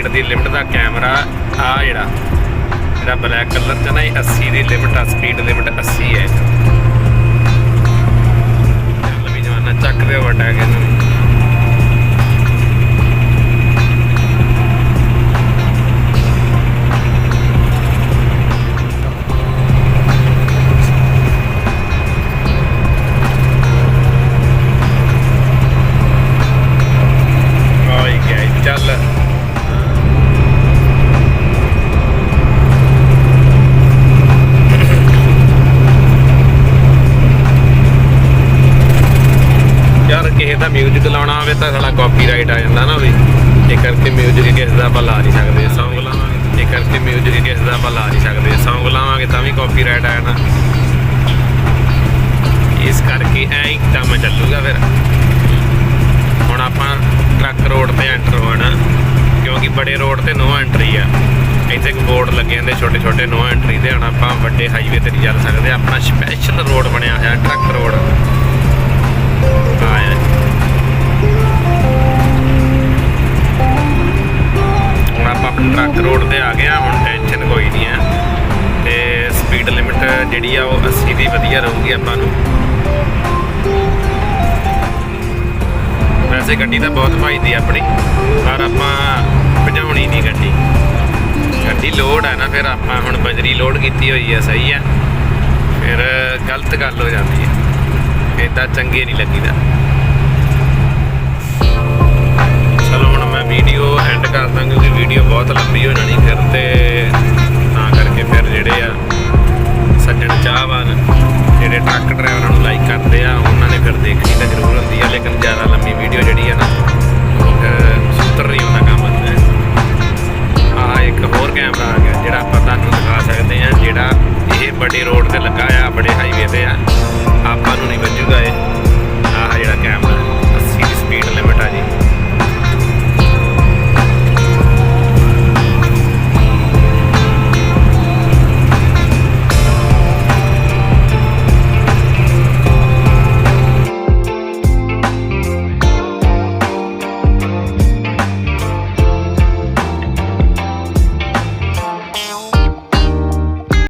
Speed की limit का camera आ जोड़ा ब्लैक कलर च ना 80 की लिमिट आ, स्पीड लिमिट 80 है। चल भी जमाना चक दे वटा के चल यार किसी का म्यूजिक लाना हो तो साला कॉपीराइट आ जाता ना भी, ये करके म्यूजिक किसी का आप ला नहीं सकते। सॉन्ग लावे ये करके म्यूजिक किसी का आप ला नहीं सकते, सॉन्ग लावे तो भी कॉपीराइट आ जाना। इस करके ऐ ही काम चलूगा। फिर हुण आपां ट्रक रोड पर एंटर होना, क्योंकि बड़े रोड पर नो एंट्री आ। इत्थे एक बोर्ड लगे होंगे छोटे छोटे नो एंट्री दे। हुण आपां वड्डे हाईवे ते नहीं चल सकते, अपना स्पैशल रोड बनया होया ट्रक रोड आया। हुण आपां ट्रक रोड ते आ गए, हुण टेंशन कोई नहीं है। ते स्पीड लिमिट जिहड़ी आ वो 80 दी वधिया रहूगी आपां नूं। वैसे गड्डी तो बहुत भजदी अपनी, पर आपां भजाउणी नहीं गड्डी। गड्डी लोड है ना, फिर आपां हुण बजरी लोड की हुई है, सही है। फिर गलत गल हो जाती है, इदा चंगे नहीं लगीदा। चलो हुण मैं वीडियो एंड करदा, क्योंकि वीडियो बहुत लंबी हो जानी फिर, ते तां करके फिर जिहड़े आ